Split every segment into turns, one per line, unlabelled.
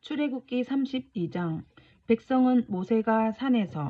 출애굽기 32장. 백성은 모세가 산에서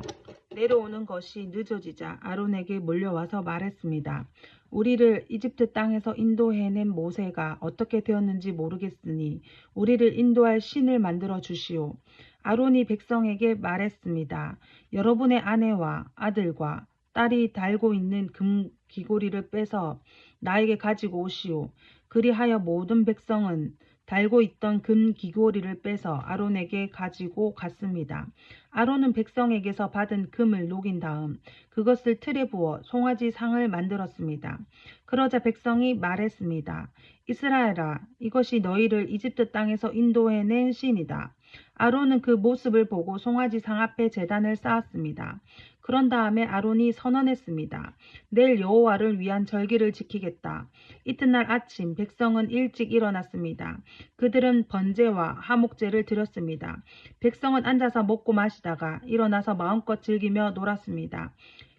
내려오는 것이 늦어지자 아론에게 몰려와서 말했습니다. 우리를 이집트 땅에서 인도해낸 모세가 어떻게 되었는지 모르겠으니 우리를 인도할 신을 만들어 주시오. 아론이 백성에게 말했습니다. 여러분의 아내와 아들과 딸이 달고 있는 금 귀고리를 빼서 나에게 가지고 오시오. 그리하여 모든 백성은 달고 있던 금 귀고리를 빼서 아론에게 가지고 갔습니다. 아론은 백성에게서 받은 금을 녹인 다음 그것을 틀에 부어 송아지 상을 만들었습니다. 그러자 백성이 말했습니다. 이스라엘아, 이것이 너희를 이집트 땅에서 인도해낸 신이다. 아론은 그 모습을 보고 송아지 상 앞에 제단을 쌓았습니다. 그런 다음에 아론이 선언했습니다. 내일 여호와를 위한 절기를 지키겠다. 이튿날 아침 백성은 일찍 일어났습니다. 그들은 번제와 화목제를 드렸습니다. 백성은 앉아서 먹고 마시다가 일어나서 마음껏 즐기며 놀았습니다.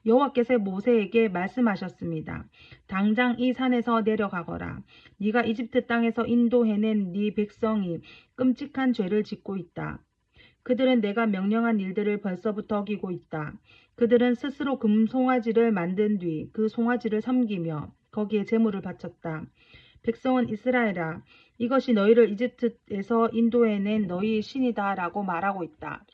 여호와께서 모세에게 말씀하셨습니다. 당장 이 산에서 내려가거라. 네가 이집트 땅에서 인도해낸 네 백성이 끔찍한 죄를 짓고 있다. 그들은 내가 명령한 일들을 벌써부터 어기고 있다. 그들은 스스로 금송아지를 만든 뒤 그 송아지를 섬기며 거기에 제물을 바쳤다. 백성은 이스라엘아, 이것이 너희를 이집트에서 인도해낸 너희의 신이다 라고 말하고 있다.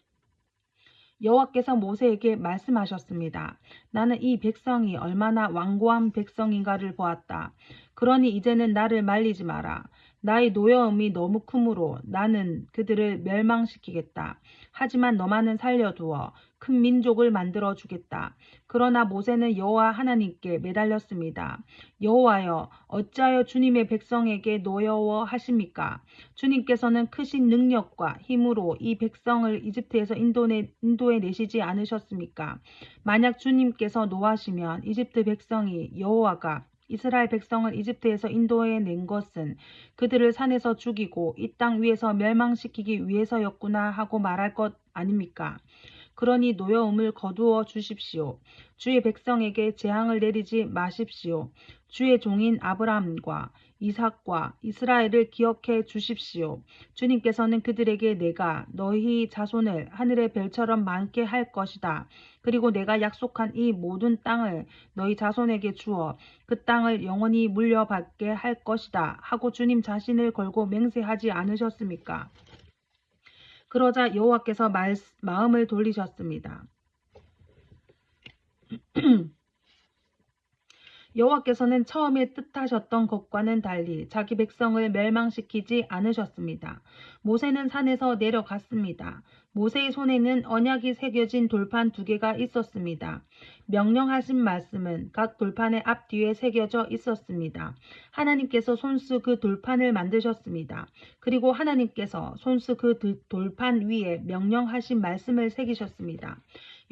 여호와께서 모세에게 말씀하셨습니다. 나는 이 백성이 얼마나 완고한 백성인가를 보았다. 그러니 이제는 나를 말리지 마라. 나의 노여움이 너무 크므로 나는 그들을 멸망시키겠다. 하지만 너만은 살려두어 큰 민족을 만들어 주겠다. 그러나 모세는 여호와 하나님께 매달렸습니다. 여호와여, 어찌하여 주님의 백성에게 노여워하십니까? 주님께서는 크신 능력과 힘으로 이 백성을 이집트에서 인도해 내시지 않으셨습니까? 만약 주님께서 노하시면 이집트 백성이 여호와가 이스라엘 백성을 이집트에서 인도해 낸 것은 그들을 산에서 죽이고 이 땅 위에서 멸망시키기 위해서였구나 하고 말할 것 아닙니까? 그러니 노여움을 거두어 주십시오. 주의 백성에게 재앙을 내리지 마십시오. 주의 종인 아브라함과 이삭과 이스라엘을 기억해 주십시오. 주님께서는 그들에게 내가 너희 자손을 하늘의 별처럼 많게 할 것이다. 그리고 내가 약속한 이 모든 땅을 너희 자손에게 주어 그 땅을 영원히 물려받게 할 것이다. 하고 주님 자신을 걸고 맹세하지 않으셨습니까? 그러자 여호와께서 마음을 돌리셨습니다. 여호와께서는 처음에 뜻하셨던 것과는 달리 자기 백성을 멸망시키지 않으셨습니다. 모세는 산에서 내려갔습니다. 모세의 손에는 언약이 새겨진 돌판 2개가 있었습니다. 명령하신 말씀은 각 돌판의 앞뒤에 새겨져 있었습니다. 하나님께서 손수 그 돌판을 만드셨습니다. 그리고 하나님께서 손수 그 돌판 위에 명령하신 말씀을 새기셨습니다.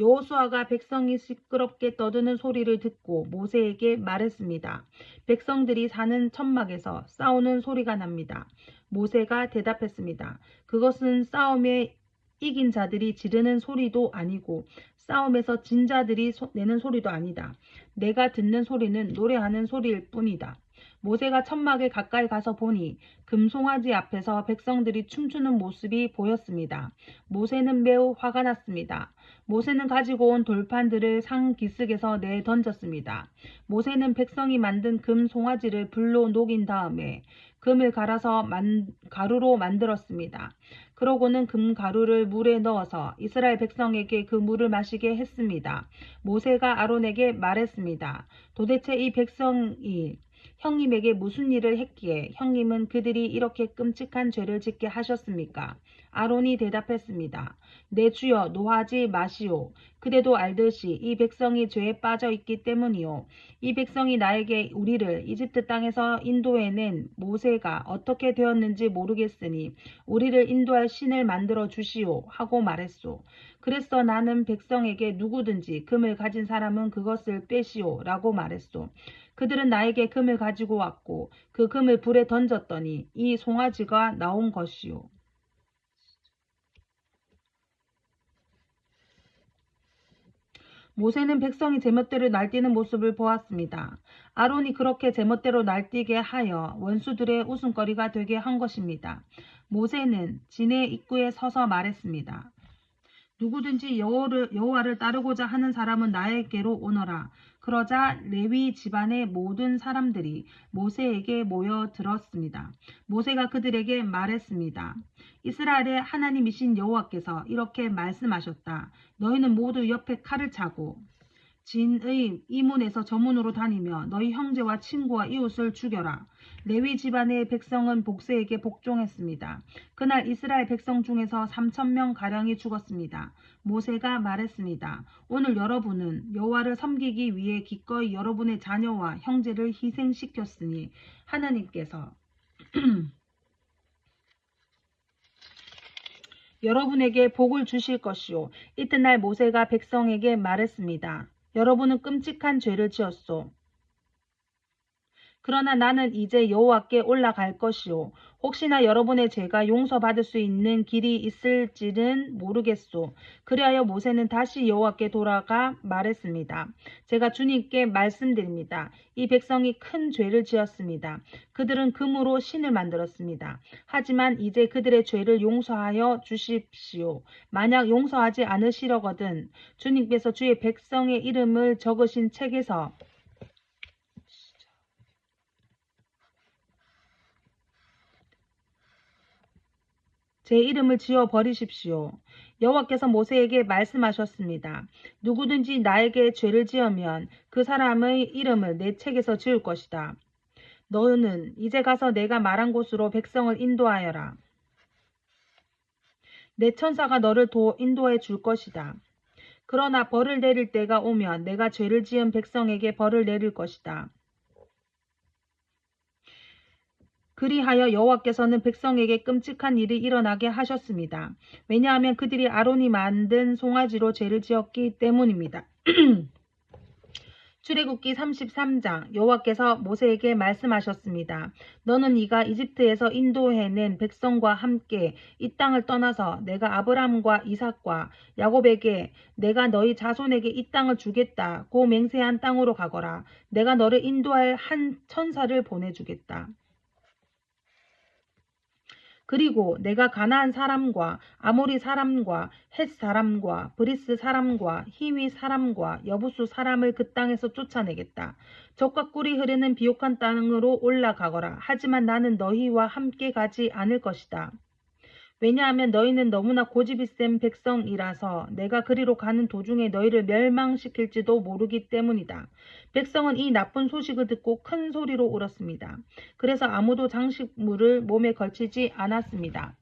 여호수아가 백성이 시끄럽게 떠드는 소리를 듣고 모세에게 말했습니다. 백성들이 사는 천막에서 싸우는 소리가 납니다. 모세가 대답했습니다. 그것은 싸움에 이긴 자들이 지르는 소리도 아니고 싸움에서 진 자들이 내는 소리도 아니다. 내가 듣는 소리는 노래하는 소리일 뿐이다. 모세가 천막에 가까이 가서 보니 금송아지 앞에서 백성들이 춤추는 모습이 보였습니다. 모세는 매우 화가 났습니다. 모세는 가지고 온 돌판들을 상 기슭에서 내던졌습니다. 모세는 백성이 만든 금 송아지를 불로 녹인 다음에 금을 갈아서 가루로 만들었습니다. 그러고는 금 가루를 물에 넣어서 이스라엘 백성에게 그 물을 마시게 했습니다. 모세가 아론에게 말했습니다. 도대체 이 백성이 형님에게 무슨 일을 했기에 형님은 그들이 이렇게 끔찍한 죄를 짓게 하셨습니까? 아론이 대답했습니다. 내 주여, 노하지 마시오. 그대도 알듯이 이 백성이 죄에 빠져 있기 때문이요. 이 백성이 나에게 우리를 이집트 땅에서 인도해낸 모세가 어떻게 되었는지 모르겠으니 우리를 인도할 신을 만들어 주시오 하고 말했소. 그래서 나는 백성에게 누구든지 금을 가진 사람은 그것을 빼시오 라고 말했소. 그들은 나에게 금을 가지고 왔고 그 금을 불에 던졌더니 이 송아지가 나온 것이요. 모세는 백성이 제멋대로 날뛰는 모습을 보았습니다. 아론이 그렇게 제멋대로 날뛰게 하여 원수들의 웃음거리가 되게 한 것입니다. 모세는 진의 입구에 서서 말했습니다. 누구든지 여호와를 따르고자 하는 사람은 나에게로 오너라. 그러자 레위 집안의 모든 사람들이 모세에게 모여들었습니다. 모세가 그들에게 말했습니다. 이스라엘의 하나님이신 여호와께서 이렇게 말씀하셨다. 너희는 모두 옆에 칼을 차고 진의 이 문에서 저 문으로 다니며 너희 형제와 친구와 이웃을 죽여라. 레위 집안의 백성은 목세에게 복종했습니다. 그날 이스라엘 백성 중에서 3,000명 가량이 죽었습니다. 모세가 말했습니다. 오늘 여러분은 여호와를 섬기기 위해 기꺼이 여러분의 자녀와 형제를 희생시켰으니 하나님께서 여러분에게 복을 주실 것이요. 이튿날 모세가 백성에게 말했습니다. 여러분은 끔찍한 죄를 지었소. 그러나 나는 이제 여호와께 올라갈 것이요. 혹시나 여러분의 죄가 용서받을 수 있는 길이 있을지는 모르겠소. 그리하여 모세는 다시 여호와께 돌아가 말했습니다. 제가 주님께 말씀드립니다. 이 백성이 큰 죄를 지었습니다. 그들은 금으로 신을 만들었습니다. 하지만 이제 그들의 죄를 용서하여 주십시오. 만약 용서하지 않으시려거든 주님께서 주의 백성의 이름을 적으신 책에서 제 이름을 지워 버리십시오. 여호와께서 모세에게 말씀하셨습니다. 누구든지 나에게 죄를 지으면 그 사람의 이름을 내 책에서 지울 것이다. 너는 이제 가서 내가 말한 곳으로 백성을 인도하여라. 내 천사가 너를 인도해 줄 것이다. 그러나 벌을 내릴 때가 오면 내가 죄를 지은 백성에게 벌을 내릴 것이다. 그리하여 여호와께서는 백성에게 끔찍한 일이 일어나게 하셨습니다. 왜냐하면 그들이 아론이 만든 송아지로 죄를 지었기 때문입니다. 출애굽기 33장 여호와께서 모세에게 말씀하셨습니다. 너는 네가 이집트에서 인도해낸 백성과 함께 이 땅을 떠나서 내가 아브라함과 이삭과 야곱에게 내가 너희 자손에게 이 땅을 주겠다고 맹세한 땅으로 가거라. 내가 너를 인도할 한 천사를 보내주겠다. 그리고 내가 가나안 사람과 아모리 사람과 헷 사람과 브리스 사람과 히위 사람과 여부수 사람을 그 땅에서 쫓아내겠다. 젖과 꿀이 흐르는 비옥한 땅으로 올라가거라. 하지만 나는 너희와 함께 가지 않을 것이다. 왜냐하면 너희는 너무나 고집이 센 백성이라서 내가 그리로 가는 도중에 너희를 멸망시킬지도 모르기 때문이다. 백성은 이 나쁜 소식을 듣고 큰 소리로 울었습니다. 그래서 아무도 장식물을 몸에 걸치지 않았습니다.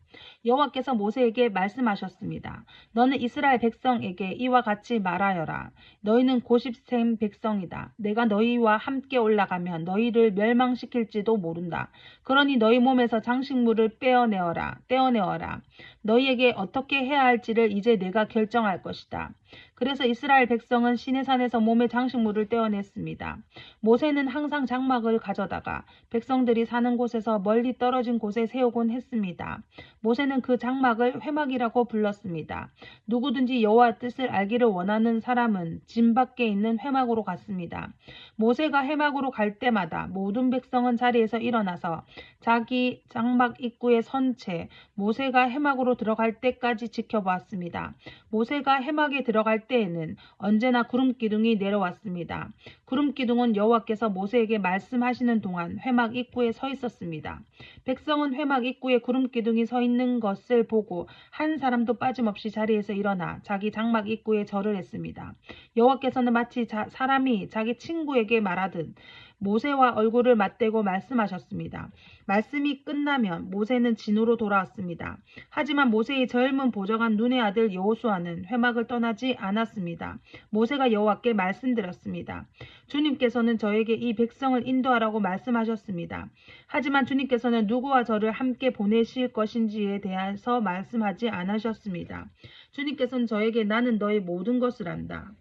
여호와께서 모세에게 말씀하셨습니다. 너는 이스라엘 백성에게 이와 같이 말하여라. 너희는 고집센 백성이다. 내가 너희와 함께 올라가면 너희를 멸망시킬지도 모른다. 그러니 너희 몸에서 장식물을 떼어내어라. 너희에게 어떻게 해야 할지를 이제 내가 결정할 것이다. 그래서 이스라엘 백성은 시내산에서 몸의 장식물을 떼어냈습니다. 모세는 항상 장막을 가져다가 백성들이 사는 곳에서 멀리 떨어진 곳에 세우곤 했습니다. 모세는 그 장막을 회막이라고 불렀습니다. 누구든지 여호와 뜻을 알기를 원하는 사람은 진 밖에 있는 회막으로 갔습니다. 모세가 회막으로 갈 때마다 모든 백성은 자리에서 일어나서 자기 장막 입구에 선 채 모세가 회막으로 들어갈 때까지 지켜보았습니다. 모세가 회막에 들어갈 때에는 언제나 구름기둥이 내려왔습니다. 구름기둥은 여호와께서 모세에게 말씀하시는 동안 회막 입구에 서 있었습니다. 백성은 회막 입구에 구름기둥이 서 있는 것을 보고 한 사람도 빠짐없이 자리에서 일어나 자기 장막 입구에 절을 했습니다. 여호와께서는 마치 사람이 자기 친구에게 말하듯 모세와 얼굴을 맞대고 말씀하셨습니다. 말씀이 끝나면 모세는 진으로 돌아왔습니다. 하지만 모세의 젊은 보정한 눈의 아들 여호수아는 회막을 떠나지 않았습니다. 모세가 여호와께 말씀드렸습니다. 주님께서는 저에게 이 백성을 인도하라고 말씀하셨습니다. 하지만 주님께서는 누구와 저를 함께 보내실 것인지에 대해서 말씀하지 않으셨습니다. 주님께서는 저에게 나는 너의 모든 것을 안다.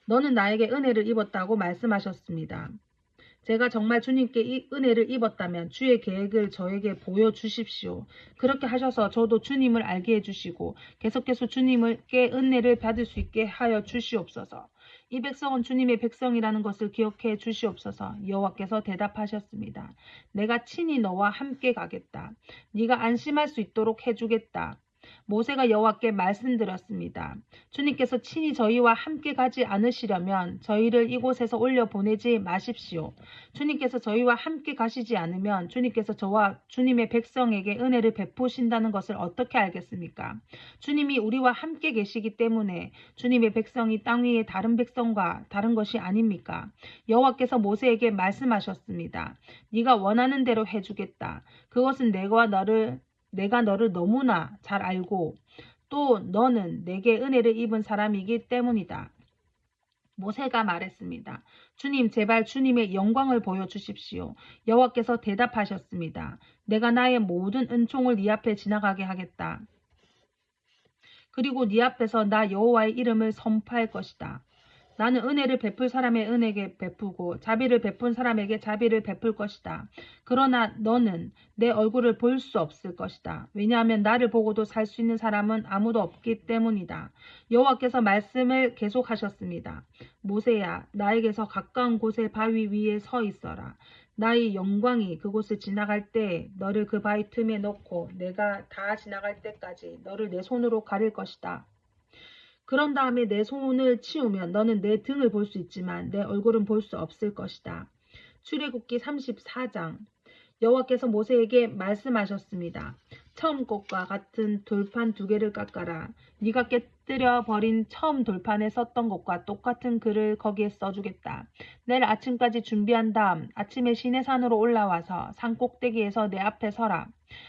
너는 나에게 은혜를 입었다고 말씀하셨습니다. 제가 정말 주님께 이 은혜를 입었다면 주의 계획을 저에게 보여주십시오. 그렇게 하셔서 저도 주님을 알게 해주시고 계속해서 주님께 은혜를 받을 수 있게 하여 주시옵소서. 이 백성은 주님의 백성이라는 것을 기억해 주시옵소서. 여호와께서 대답하셨습니다. 내가 친히 너와 함께 가겠다. 네가 안심할 수 있도록 해주겠다. 모세가 여호와께 말씀드렸습니다. 주님께서 친히 저희와 함께 가지 않으시려면 저희를 이곳에서 올려 보내지 마십시오. 주님께서 저희와 함께 가시지 않으면 주님께서 저와 주님의 백성에게 은혜를 베푸신다는 것을 어떻게 알겠습니까? 주님이 우리와 함께 계시기 때문에 주님의 백성이 땅 위의 다른 백성과 다른 것이 아닙니까? 여호와께서 모세에게 말씀하셨습니다. 네가 원하는 대로 해주겠다. 그것은 내가 너를 너무나 잘 알고 또 너는 내게 은혜를 입은 사람이기 때문이다. 모세가 말했습니다. 주님, 제발 주님의 영광을 보여주십시오. 여호와께서 대답하셨습니다. 내가 나의 모든 은총을 네 앞에 지나가게 하겠다. 그리고 네 앞에서 나 여호와의 이름을 선포할 것이다. 나는 은혜를 베풀 사람의 은혜에 베푸고 자비를 베푼 사람에게 자비를 베풀 것이다. 그러나 너는 내 얼굴을 볼 수 없을 것이다. 왜냐하면 나를 보고도 살 수 있는 사람은 아무도 없기 때문이다. 여호와께서 말씀을 계속하셨습니다. 모세야, 나에게서 가까운 곳의 바위 위에 서 있어라. 나의 영광이 그곳을 지나갈 때 너를 그 바위 틈에 넣고 내가 다 지나갈 때까지 너를 내 손으로 가릴 것이다. 그런 다음에 내 손을 치우면 너는 내 등을 볼 수 있지만 내 얼굴은 볼 수 없을 것이다. 출애굽기 34장. 여호와께서 모세에게 말씀하셨습니다. 처음 것과 같은 돌판 2개를 깎아라. 네가 깨뜨려 버린 처음 돌판에 썼던 것과 똑같은 글을 거기에 써주겠다. 내일 아침까지 준비한 다음 아침에 시내산으로 올라와서 산 꼭대기에서 내 앞에 서라.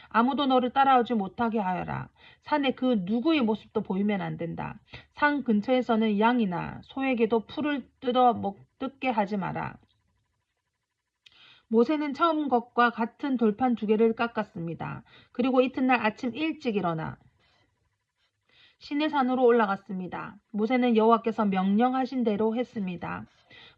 아무도 너를 따라오지 못하게 하여라. 산에 그 누구의 모습도 보이면 안 된다. 산 근처에서는 양이나 소에게도 풀을 뜯게 하지 마라. 모세는 처음 것과 같은 돌판 2개를 깎았습니다. 그리고 이튿날 아침 일찍 일어나 시내산으로 올라갔습니다. 모세는 여호와께서 명령하신 대로 했습니다.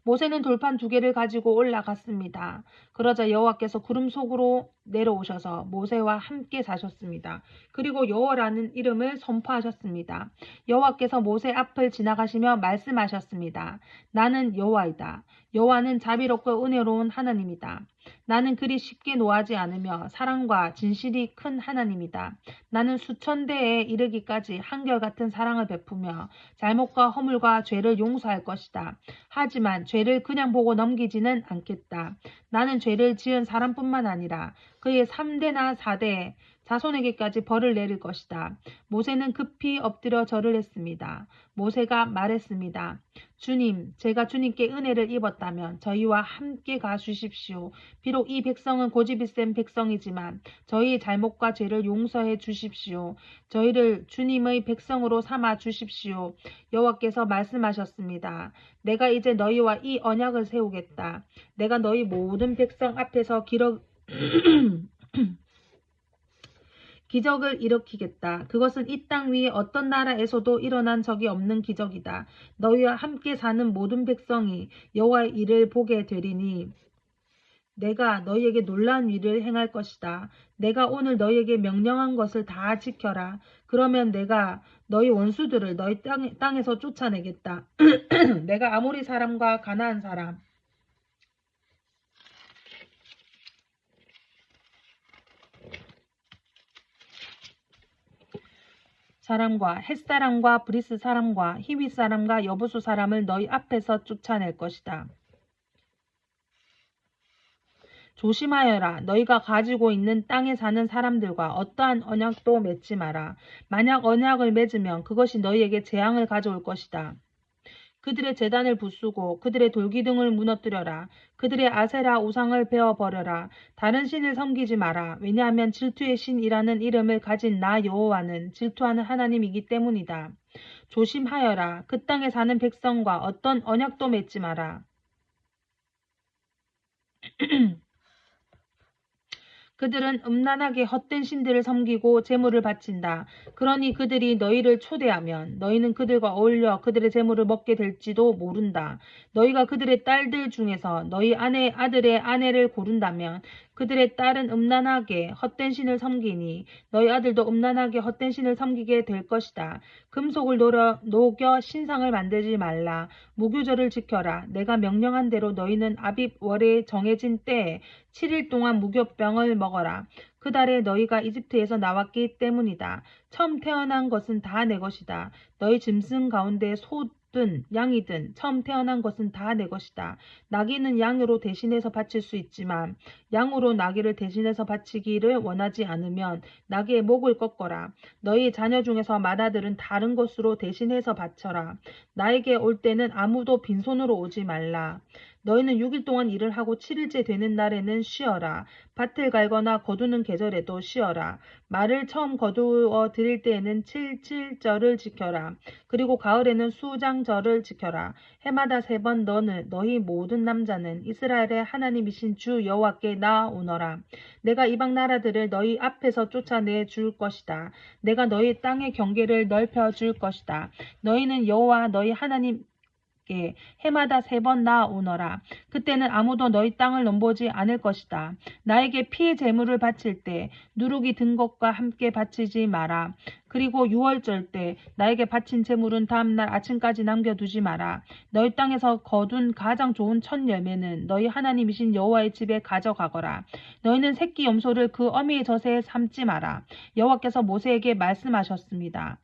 모세는 돌판 2개를 가지고 올라갔습니다. 그러자 여호와께서 구름 속으로 내려오셔서 모세와 함께 사셨습니다. 그리고 여호와라는 이름을 선포하셨습니다. 여호와께서 모세 앞을 지나가시며 말씀하셨습니다. 나는 여호와이다. 여호와는 자비롭고 은혜로운 하나님이다. 나는 그리 쉽게 노하지 않으며 사랑과 진실이 큰 하나님이다. 나는 수천 대에 이르기까지 한결같은 사랑을 베푸며 잘못과 허물과 죄를 용서할 것이다. 하지만 죄를 그냥 보고 넘기지는 않겠다. 나는 죄를 지은 사람뿐만 아니라 그의 3대나 4대 자손에게까지 벌을 내릴 것이다. 모세는 급히 엎드려 절을 했습니다. 모세가 말했습니다. 주님, 제가 주님께 은혜를 입었다면 저희와 함께 가 주십시오. 비록 이 백성은 고집이 센 백성이지만 저희의 잘못과 죄를 용서해 주십시오. 저희를 주님의 백성으로 삼아 주십시오. 여호와께서 말씀하셨습니다. 내가 이제 너희와 이 언약을 세우겠다. 내가 너희 모든 백성 앞에서 기적을 일으키겠다. 그것은 이 땅 위에 어떤 나라에서도 일어난 적이 없는 기적이다. 너희와 함께 사는 모든 백성이 여호와의 일을 보게 되리니 내가 너희에게 놀라운 일을 행할 것이다. 내가 오늘 너희에게 명령한 것을 다 지켜라. 그러면 내가 너희 원수들을 너희 땅에서 쫓아내겠다. 내가 아모리 사람과 가나안 사람과 헷사람과 브리스 사람과 히윗 사람과 여부수 사람을 너희 앞에서 쫓아낼 것이다. 조심하여라. 너희가 가지고 있는 땅에 사는 사람들과 어떠한 언약도 맺지 마라. 만약 언약을 맺으면 그것이 너희에게 재앙을 가져올 것이다. 그들의 제단을 부수고 그들의 돌기둥을 무너뜨려라. 그들의 아세라 우상을 베어버려라. 다른 신을 섬기지 마라. 왜냐하면 질투의 신이라는 이름을 가진 나 여호와는 질투하는 하나님이기 때문이다. 조심하여라. 그 땅에 사는 백성과 어떤 언약도 맺지 마라. 그들은 음란하게 헛된 신들을 섬기고 제물을 바친다. 그러니 그들이 너희를 초대하면 너희는 그들과 어울려 그들의 제물을 먹게 될지도 모른다. 너희가 그들의 딸들 중에서 너희 아들의 아내를 고른다면 그들의 딸은 음란하게 헛된 신을 섬기니 너희 아들도 음란하게 헛된 신을 섬기게 될 것이다. 금속을 녹여 신상을 만들지 말라. 무교절을 지켜라. 내가 명령한 대로 너희는 아빕월에 정해진 때에 7일 동안 무교병을 먹어라. 그 달에 너희가 이집트에서 나왔기 때문이다. 처음 태어난 것은 다 내 것이다. 너희 짐승 가운데 소든 양이든 처음 태어난 것은 다 내 것이다. 나귀는 양으로 대신해서 바칠 수 있지만 양으로 나귀를 대신해서 바치기를 원하지 않으면 나귀의 목을 꺾어라. 너희 자녀 중에서 맏아들은 다른 것으로 대신해서 바쳐라. 나에게 올 때는 아무도 빈손으로 오지 말라. 너희는 6일 동안 일을 하고 7일째 되는 날에는 쉬어라. 밭을 갈거나 거두는 계절에도 쉬어라. 말을 처음 거두어 드릴 때에는 7.7절을 지켜라. 그리고 가을에는 수장절을 지켜라. 해마다 3번 너희 모든 남자는 이스라엘의 하나님이신 주 여호와께 나아오너라. 내가 이방 나라들을 너희 앞에서 쫓아내 줄 것이다. 내가 너희 땅의 경계를 넓혀 줄 것이다. 너희는 여호와 너희 하나님 해마다 3번 나아오너라. 그때는 아무도 너희 땅을 넘보지 않을 것이다. 나에게 피의 제물을 바칠 때 누룩이 든 것과 함께 바치지 마라. 그리고 6월절 때 나에게 바친 제물은 다음날 아침까지 남겨두지 마라. 너희 땅에서 거둔 가장 좋은 첫 열매는 너희 하나님이신 여호와의 집에 가져가거라. 너희는 새끼 염소를 그 어미의 젖에 삶지 마라. 여호와께서 모세에게 말씀하셨습니다.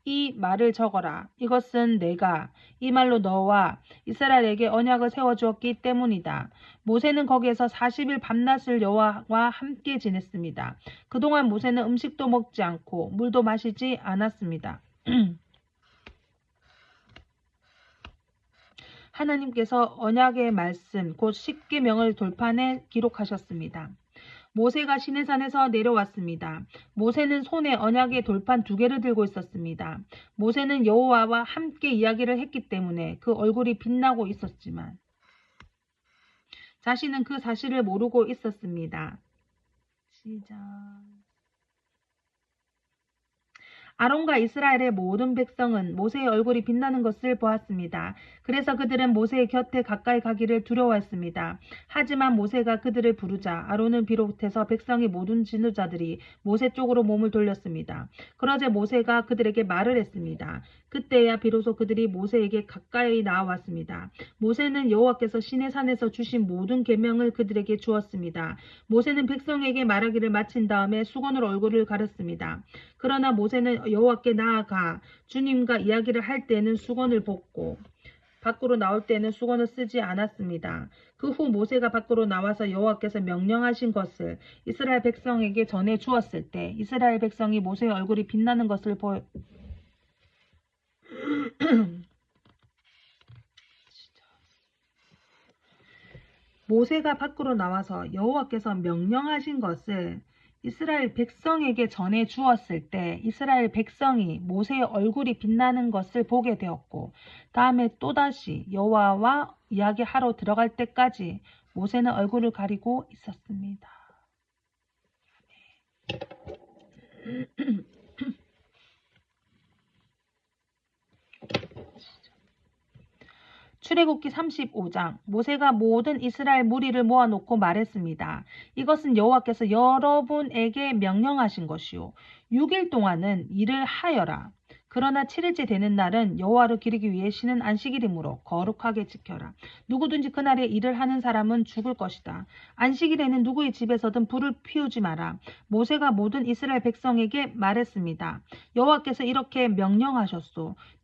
이 말을 적어라. 이것은 내가 이 말로 너와 이스라엘에게 언약을 세워주었기 때문이다. 모세는 거기에서 40일 밤낮을 여호와와 함께 지냈습니다. 그동안 모세는 음식도 먹지 않고 물도 마시지 않았습니다. 하나님께서 언약의 말씀 곧 십계명을 돌판에 기록하셨습니다. 모세가 시내산에서 내려왔습니다. 모세는 손에 언약의 돌판 2개를 들고 있었습니다. 모세는 여호와와 함께 이야기를 했기 때문에 그 얼굴이 빛나고 있었지만 자신은 그 사실을 모르고 있었습니다. 시작. 아론과 이스라엘의 모든 백성은 모세의 얼굴이 빛나는 것을 보았습니다. 그래서 그들은 모세의 곁에 가까이 가기를 두려워했습니다. 하지만 모세가 그들을 부르자 아론을 비롯해서 백성의 모든 지도자들이 모세 쪽으로 몸을 돌렸습니다. 그러자 모세가 그들에게 말을 했습니다. 그때야 비로소 그들이 모세에게 가까이 나아왔습니다. 모세는 여호와께서 시내산에서 주신 모든 계명을 그들에게 주었습니다. 모세는 백성에게 말하기를 마친 다음에 수건으로 얼굴을 가렸습니다. 그러나 모세는 여호와께 나아가 주님과 이야기를 할 때는 수건을 벗고 밖으로 나올 때는 수건을 쓰지 않았습니다. 그 후 모세가 밖으로 나와서 여호와께서 명령하신 것을 이스라엘 백성에게 전해 주었을 때 이스라엘 백성이 모세의 얼굴이 빛나는 것을 모세가 밖으로 나와서 여호와께서 명령하신 것을 이스라엘 백성에게 전해 주었을 때 이스라엘 백성이 모세의 얼굴이 빛나는 것을 보게 되었고 다음에 또다시 여호와와 이야기하러 들어갈 때까지 모세는 얼굴을 가리고 있었습니다. 출애굽기 35장 모세가 모든 이스라엘 무리를 모아놓고 말했습니다. 이것은 여호와께서 여러분에게 명령하신 것이요 6일 동안은 일을 하여라. 그러나 7일째 되는 날은 여호와를 기리기 위해 쉬는 안식일이므로 거룩하게 지켜라. 누구든지 그날에 일을 하는 사람은 죽을 것이다. 안식일에는 누구의 집에서든 불을 피우지 마라. 모세가 모든 이스라엘 백성에게 말했습니다. 여호와께서 이렇게 명령하셨소.